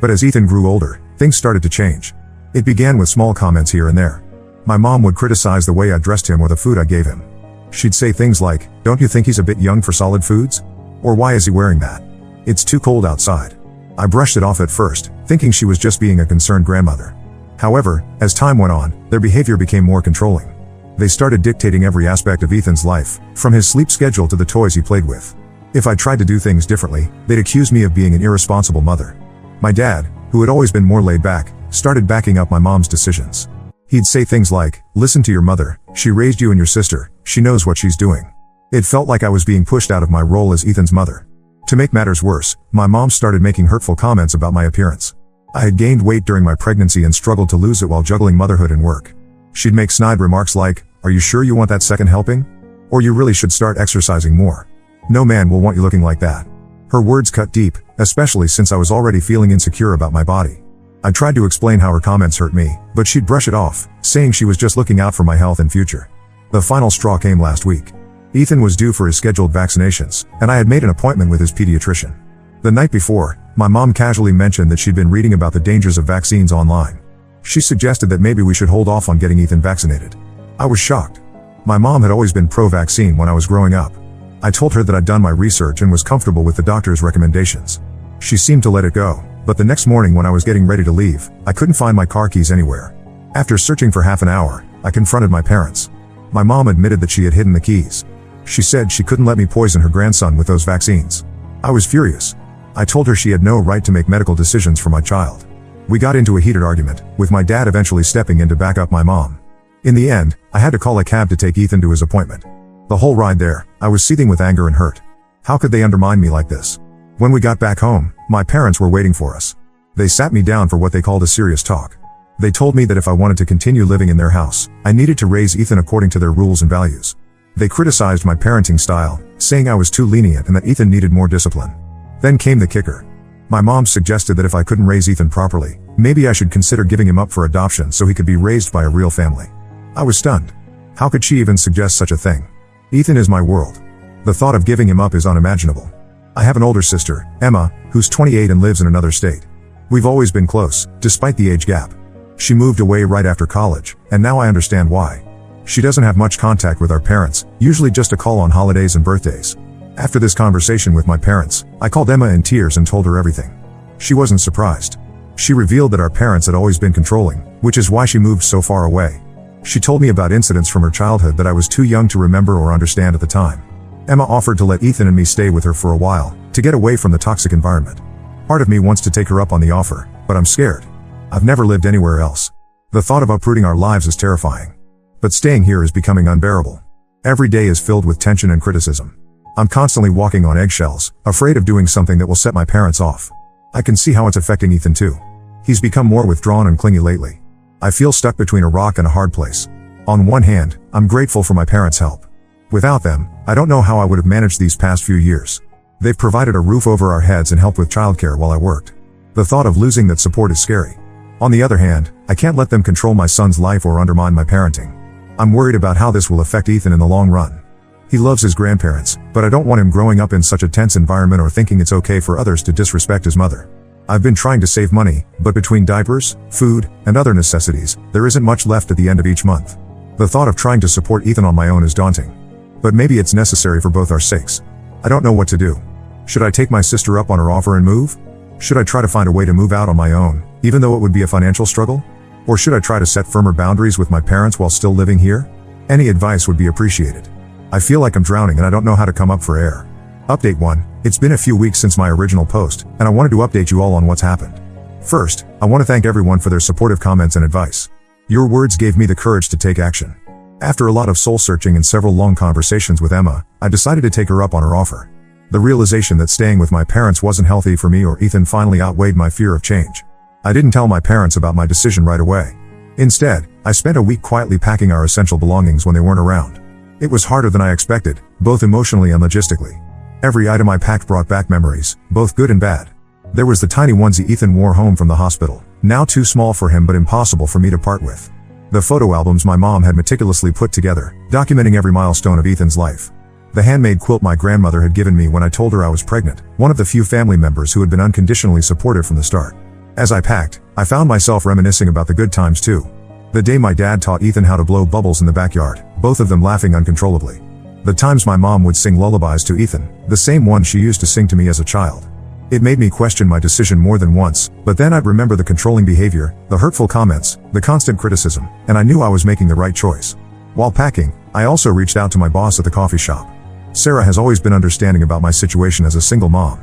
But as Ethan grew older, things started to change. It began with small comments here and there. My mom would criticize the way I dressed him or the food I gave him. She'd say things like, "Don't you think he's a bit young for solid foods?" Or "Why is he wearing that? It's too cold outside." I brushed it off at first, thinking she was just being a concerned grandmother. However, as time went on, their behavior became more controlling. They started dictating every aspect of Ethan's life, from his sleep schedule to the toys he played with. If I tried to do things differently, they'd accuse me of being an irresponsible mother. My dad, who had always been more laid back, started backing up my mom's decisions. He'd say things like, "Listen to your mother, she raised you and your sister, she knows what she's doing." It felt like I was being pushed out of my role as Ethan's mother. To make matters worse, my mom started making hurtful comments about my appearance. I had gained weight during my pregnancy and struggled to lose it while juggling motherhood and work. She'd make snide remarks like, "Are you sure you want that second helping? Or you really should start exercising more. No man will want you looking like that." Her words cut deep, especially since I was already feeling insecure about my body. I tried to explain how her comments hurt me, but she'd brush it off, saying she was just looking out for my health and future. The final straw came last week. Ethan was due for his scheduled vaccinations, and I had made an appointment with his pediatrician. The night before, my mom casually mentioned that she'd been reading about the dangers of vaccines online. She suggested that maybe we should hold off on getting Ethan vaccinated. I was shocked. My mom had always been pro-vaccine when I was growing up. I told her that I'd done my research and was comfortable with the doctor's recommendations. She seemed to let it go, but the next morning when I was getting ready to leave, I couldn't find my car keys anywhere. After searching for half an hour, I confronted my parents. My mom admitted that she had hidden the keys. She said she couldn't let me poison her grandson with those vaccines. I was furious. I told her she had no right to make medical decisions for my child. We got into a heated argument, with my dad eventually stepping in to back up my mom. In the end, I had to call a cab to take Ethan to his appointment. The whole ride there, I was seething with anger and hurt. How could they undermine me like this? When we got back home, my parents were waiting for us. They sat me down for what they called a serious talk. They told me that if I wanted to continue living in their house, I needed to raise Ethan according to their rules and values. They criticized my parenting style, saying I was too lenient and that Ethan needed more discipline. Then came the kicker. My mom suggested that if I couldn't raise Ethan properly, maybe I should consider giving him up for adoption so he could be raised by a real family. I was stunned. How could she even suggest such a thing? Ethan is my world. The thought of giving him up is unimaginable. I have an older sister, Emma, who's 28 and lives in another state. We've always been close, despite the age gap. She moved away right after college, and now I understand why. She doesn't have much contact with our parents, usually just a call on holidays and birthdays. After this conversation with my parents, I called Emma in tears and told her everything. She wasn't surprised. She revealed that our parents had always been controlling, which is why she moved so far away. She told me about incidents from her childhood that I was too young to remember or understand at the time. Emma offered to let Ethan and me stay with her for a while, to get away from the toxic environment. Part of me wants to take her up on the offer, but I'm scared. I've never lived anywhere else. The thought of uprooting our lives is terrifying. But staying here is becoming unbearable. Every day is filled with tension and criticism. I'm constantly walking on eggshells, afraid of doing something that will set my parents off. I can see how it's affecting Ethan too. He's become more withdrawn and clingy lately. I feel stuck between a rock and a hard place. On one hand, I'm grateful for my parents' help. Without them, I don't know how I would have managed these past few years. They've provided a roof over our heads and helped with childcare while I worked. The thought of losing that support is scary. On the other hand, I can't let them control my son's life or undermine my parenting. I'm worried about how this will affect Ethan in the long run. He loves his grandparents, but I don't want him growing up in such a tense environment or thinking it's okay for others to disrespect his mother. I've been trying to save money, but between diapers, food, and other necessities, there isn't much left at the end of each month. The thought of trying to support Ethan on my own is daunting. But maybe it's necessary for both our sakes. I don't know what to do. Should I take my sister up on her offer and move? Should I try to find a way to move out on my own, even though it would be a financial struggle? Or should I try to set firmer boundaries with my parents while still living here? Any advice would be appreciated. I feel like I'm drowning and I don't know how to come up for air. Update 1. It's been a few weeks since my original post, and I wanted to update you all on what's happened. First, I want to thank everyone for their supportive comments and advice. Your words gave me the courage to take action. After a lot of soul searching and several long conversations with Emma, I decided to take her up on her offer. The realization that staying with my parents wasn't healthy for me or Ethan finally outweighed my fear of change. I didn't tell my parents about my decision right away. Instead, I spent a week quietly packing our essential belongings when they weren't around. It was harder than I expected, both emotionally and logistically. Every item I packed brought back memories, both good and bad. There was the tiny onesie Ethan wore home from the hospital, now too small for him but impossible for me to part with. The photo albums my mom had meticulously put together, documenting every milestone of Ethan's life. The handmade quilt my grandmother had given me when I told her I was pregnant, one of the few family members who had been unconditionally supportive from the start. As I packed, I found myself reminiscing about the good times too. The day my dad taught Ethan how to blow bubbles in the backyard, both of them laughing uncontrollably. The times my mom would sing lullabies to Ethan, the same one she used to sing to me as a child. It made me question my decision more than once, but then I'd remember the controlling behavior, the hurtful comments, the constant criticism, and I knew I was making the right choice. While packing, I also reached out to my boss at the coffee shop. Sarah has always been understanding about my situation as a single mom.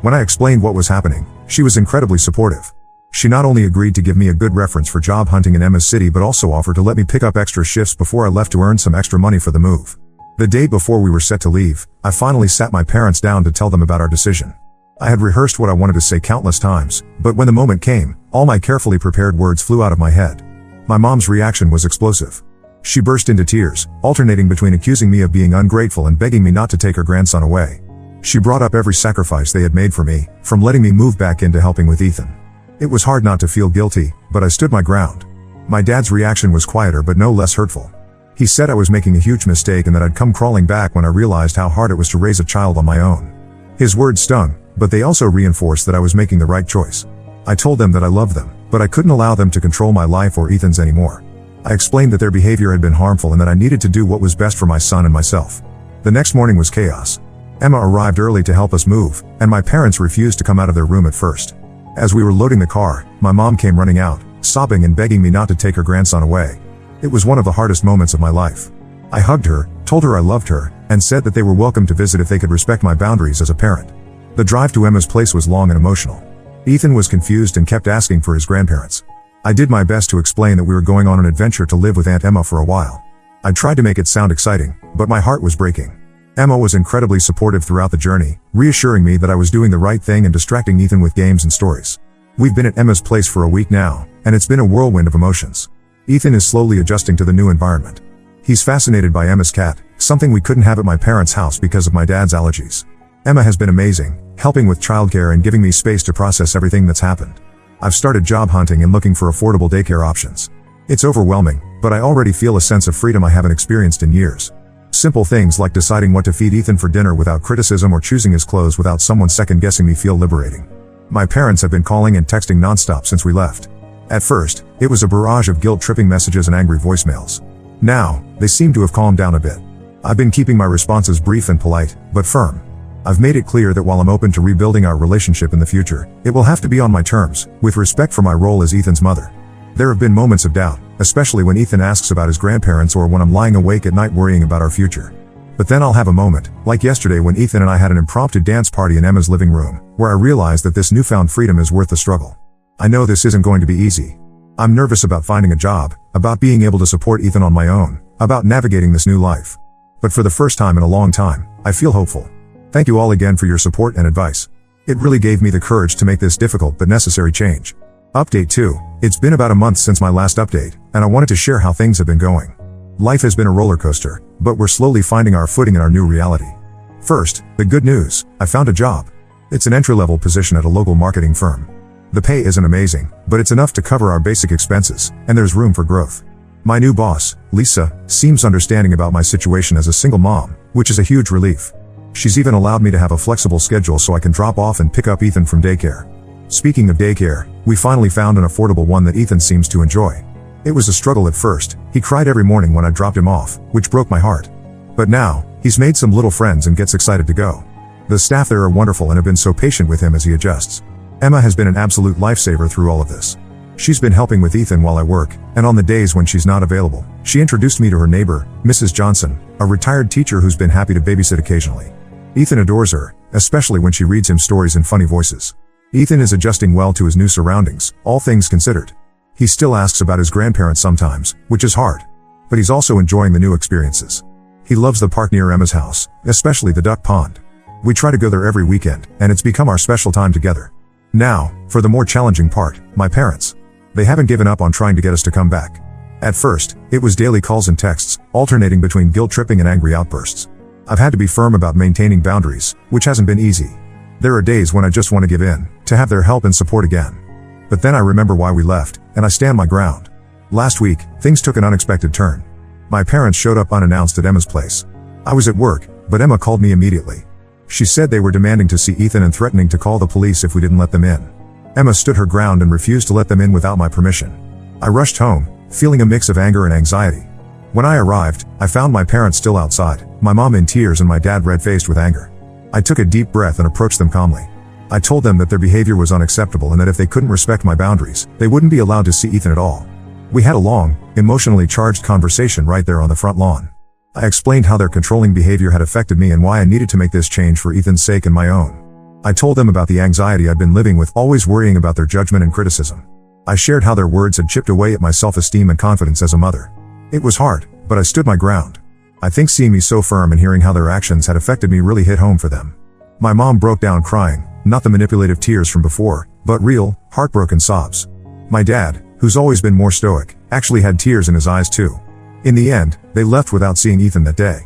When I explained what was happening, she was incredibly supportive. She not only agreed to give me a good reference for job hunting in Emma's city but also offered to let me pick up extra shifts before I left to earn some extra money for the move. The day before we were set to leave, I finally sat my parents down to tell them about our decision. I had rehearsed what I wanted to say countless times, but when the moment came, all my carefully prepared words flew out of my head. My mom's reaction was explosive. She burst into tears, alternating between accusing me of being ungrateful and begging me not to take her grandson away. She brought up every sacrifice they had made for me, from letting me move back into helping with Ethan. It was hard not to feel guilty, but I stood my ground. My dad's reaction was quieter but no less hurtful. He said I was making a huge mistake and that I'd come crawling back when I realized how hard it was to raise a child on my own. His words stung, but they also reinforced that I was making the right choice. I told them that I loved them, but I couldn't allow them to control my life or Ethan's anymore. I explained that their behavior had been harmful and that I needed to do what was best for my son and myself. The next morning was chaos. Emma arrived early to help us move, and my parents refused to come out of their room at first. As we were loading the car, my mom came running out, sobbing and begging me not to take her grandson away. It was one of the hardest moments of my life. I hugged her, told her I loved her, and said that they were welcome to visit if they could respect my boundaries as a parent. The drive to Emma's place was long and emotional. Ethan was confused and kept asking for his grandparents. I did my best to explain that we were going on an adventure to live with Aunt Emma for a while. I tried to make it sound exciting, but my heart was breaking. Emma was incredibly supportive throughout the journey, reassuring me that I was doing the right thing and distracting Ethan with games and stories. We've been at Emma's place for a week now, and it's been a whirlwind of emotions. Ethan is slowly adjusting to the new environment. He's fascinated by Emma's cat, something we couldn't have at my parents' house because of my dad's allergies. Emma has been amazing, helping with childcare and giving me space to process everything that's happened. I've started job hunting and looking for affordable daycare options. It's overwhelming, but I already feel a sense of freedom I haven't experienced in years. Simple things like deciding what to feed Ethan for dinner without criticism or choosing his clothes without someone second-guessing me feel liberating. My parents have been calling and texting nonstop since we left. At first, it was a barrage of guilt-tripping messages and angry voicemails. Now, they seem to have calmed down a bit. I've been keeping my responses brief and polite, but firm. I've made it clear that while I'm open to rebuilding our relationship in the future, it will have to be on my terms, with respect for my role as Ethan's mother. There have been moments of doubt, especially when Ethan asks about his grandparents or when I'm lying awake at night worrying about our future. But then I'll have a moment, like yesterday when Ethan and I had an impromptu dance party in Emma's living room, where I realized that this newfound freedom is worth the struggle. I know this isn't going to be easy. I'm nervous about finding a job, about being able to support Ethan on my own, about navigating this new life. But for the first time in a long time, I feel hopeful. Thank you all again for your support and advice. It really gave me the courage to make this difficult but necessary change. Update 2. It's been about a month since my last update, and I wanted to share how things have been going. Life has been a roller coaster, but we're slowly finding our footing in our new reality. First, the good news: I found a job. It's an entry-level position at a local marketing firm. The pay isn't amazing, but it's enough to cover our basic expenses, and there's room for growth. My new boss, Lisa, seems understanding about my situation as a single mom, which is a huge relief. She's even allowed me to have a flexible schedule so I can drop off and pick up Ethan from daycare. Speaking of daycare, we finally found an affordable one that Ethan seems to enjoy. It was a struggle at first. He cried every morning when I dropped him off, which broke my heart. But now, he's made some little friends and gets excited to go. The staff there are wonderful and have been so patient with him as he adjusts. Emma has been an absolute lifesaver through all of this. She's been helping with Ethan while I work, and on the days when she's not available, she introduced me to her neighbor, Mrs. Johnson, a retired teacher who's been happy to babysit occasionally. Ethan adores her, especially when she reads him stories in funny voices. Ethan is adjusting well to his new surroundings, all things considered. He still asks about his grandparents sometimes, which is hard. But he's also enjoying the new experiences. He loves the park near Emma's house, especially the duck pond. We try to go there every weekend, and it's become our special time together. Now, for the more challenging part, my parents. They haven't given up on trying to get us to come back. At first, it was daily calls and texts, alternating between guilt-tripping and angry outbursts. I've had to be firm about maintaining boundaries, which hasn't been easy. There are days when I just want to give in, to have their help and support again. But then I remember why we left, and I stand my ground. Last week, things took an unexpected turn. My parents showed up unannounced at Emma's place. I was at work, but Emma called me immediately. She said they were demanding to see Ethan and threatening to call the police if we didn't let them in. Emma stood her ground and refused to let them in without my permission. I rushed home, feeling a mix of anger and anxiety. When I arrived, I found my parents still outside, my mom in tears and my dad red-faced with anger. I took a deep breath and approached them calmly. I told them that their behavior was unacceptable and that if they couldn't respect my boundaries, they wouldn't be allowed to see Ethan at all. We had a long, emotionally charged conversation right there on the front lawn. I explained how their controlling behavior had affected me and why I needed to make this change for Ethan's sake and my own. I told them about the anxiety I'd been living with, always worrying about their judgment and criticism. I shared how their words had chipped away at my self-esteem and confidence as a mother. It was hard, but I stood my ground. I think seeing me so firm and hearing how their actions had affected me really hit home for them. My mom broke down crying, not the manipulative tears from before, but real, heartbroken sobs. My dad, who's always been more stoic, actually had tears in his eyes too. In the end, they left without seeing Ethan that day.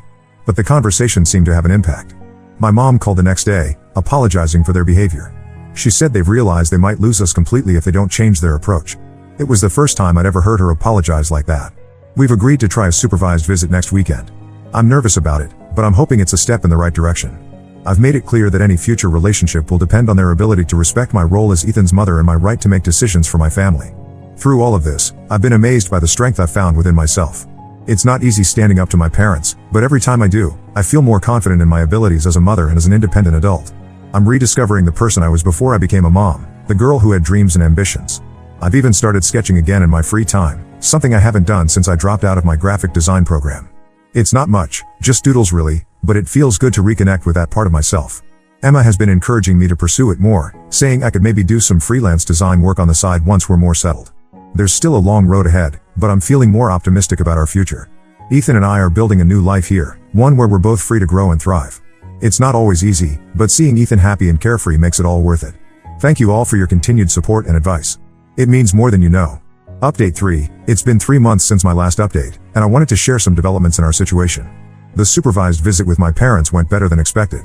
But the conversation seemed to have an impact. My mom called the next day, apologizing for their behavior. She said they've realized they might lose us completely if they don't change their approach. It was the first time I'd ever heard her apologize like that. We've agreed to try a supervised visit next weekend. I'm nervous about it, but I'm hoping it's a step in the right direction. I've made it clear that any future relationship will depend on their ability to respect my role as Ethan's mother and my right to make decisions for my family. Through all of this, I've been amazed by the strength I've found within myself. It's not easy standing up to my parents, but every time I do, I feel more confident in my abilities as a mother and as an independent adult. I'm rediscovering the person I was before I became a mom, the girl who had dreams and ambitions. I've even started sketching again in my free time, something I haven't done since I dropped out of my graphic design program. It's not much, just doodles really, but it feels good to reconnect with that part of myself. Emma has been encouraging me to pursue it more, saying I could maybe do some freelance design work on the side once we're more settled. There's still a long road ahead, but I'm feeling more optimistic about our future. Ethan and I are building a new life here, one where we're both free to grow and thrive. It's not always easy, but seeing Ethan happy and carefree makes it all worth it. Thank you all for your continued support and advice. It means more than you know. Update 3, it's been 3 months since my last update, and I wanted to share some developments in our situation. The supervised visit with my parents went better than expected.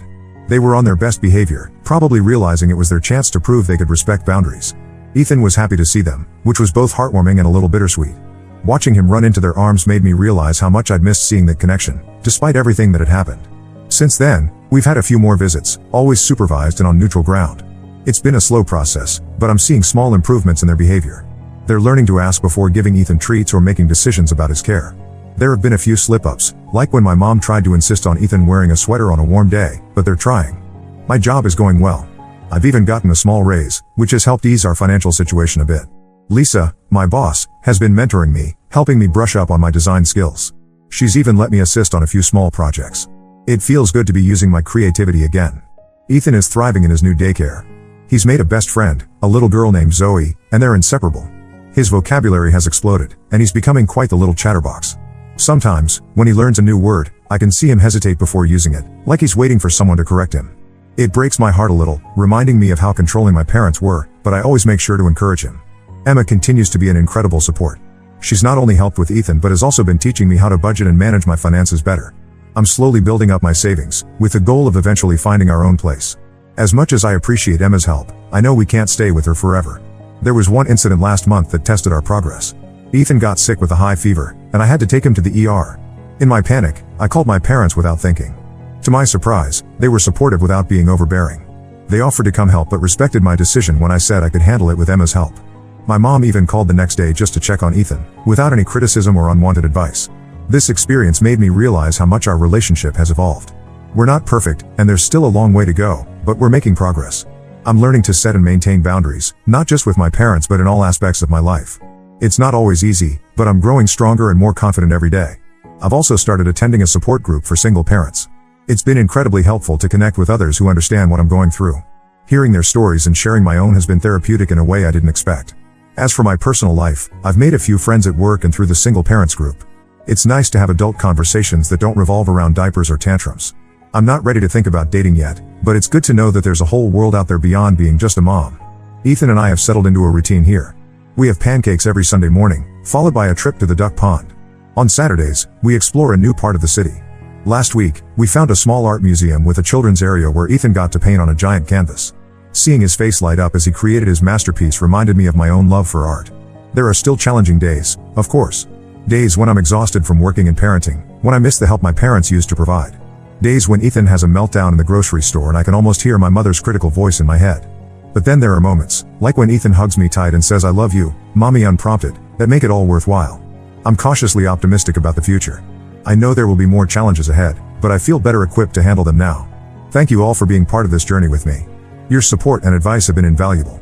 They were on their best behavior, probably realizing it was their chance to prove they could respect boundaries. Ethan was happy to see them, which was both heartwarming and a little bittersweet. Watching him run into their arms made me realize how much I'd missed seeing that connection, despite everything that had happened. Since then, we've had a few more visits, always supervised and on neutral ground. It's been a slow process, but I'm seeing small improvements in their behavior. They're learning to ask before giving Ethan treats or making decisions about his care. There have been a few slip-ups, like when my mom tried to insist on Ethan wearing a sweater on a warm day, but they're trying. My job is going well. I've even gotten a small raise, which has helped ease our financial situation a bit. Lisa, my boss, has been mentoring me, helping me brush up on my design skills. She's even let me assist on a few small projects. It feels good to be using my creativity again. Ethan is thriving in his new daycare. He's made a best friend, a little girl named Zoe, and they're inseparable. His vocabulary has exploded, and he's becoming quite the little chatterbox. Sometimes, when he learns a new word, I can see him hesitate before using it, like he's waiting for someone to correct him. It breaks my heart a little, reminding me of how controlling my parents were, but I always make sure to encourage him. Emma continues to be an incredible support. She's not only helped with Ethan but has also been teaching me how to budget and manage my finances better. I'm slowly building up my savings, with the goal of eventually finding our own place. As much as I appreciate Emma's help, I know we can't stay with her forever. There was one incident last month that tested our progress. Ethan got sick with a high fever, and I had to take him to the ER. In my panic, I called my parents without thinking. To my surprise, they were supportive without being overbearing. They offered to come help but respected my decision when I said I could handle it with Emma's help. My mom even called the next day just to check on Ethan, without any criticism or unwanted advice. This experience made me realize how much our relationship has evolved. We're not perfect, and there's still a long way to go, but we're making progress. I'm learning to set and maintain boundaries, not just with my parents but in all aspects of my life. It's not always easy, but I'm growing stronger and more confident every day. I've also started attending a support group for single parents. It's been incredibly helpful to connect with others who understand what I'm going through. Hearing their stories and sharing my own has been therapeutic in a way I didn't expect. As for my personal life, I've made a few friends at work and through the single parents group. It's nice to have adult conversations that don't revolve around diapers or tantrums. I'm not ready to think about dating yet, but it's good to know that there's a whole world out there beyond being just a mom. Ethan and I have settled into a routine here. We have pancakes every Sunday morning, followed by a trip to the duck pond. On Saturdays, we explore a new part of the city. Last week, we found a small art museum with a children's area where Ethan got to paint on a giant canvas. Seeing his face light up as he created his masterpiece reminded me of my own love for art. There are still challenging days, of course. Days when I'm exhausted from working and parenting, when I miss the help my parents used to provide. Days when Ethan has a meltdown in the grocery store and I can almost hear my mother's critical voice in my head. But then there are moments, like when Ethan hugs me tight and says I love you, mommy unprompted, that make it all worthwhile. I'm cautiously optimistic about the future. I know there will be more challenges ahead, but I feel better equipped to handle them now. Thank you all for being part of this journey with me. Your support and advice have been invaluable.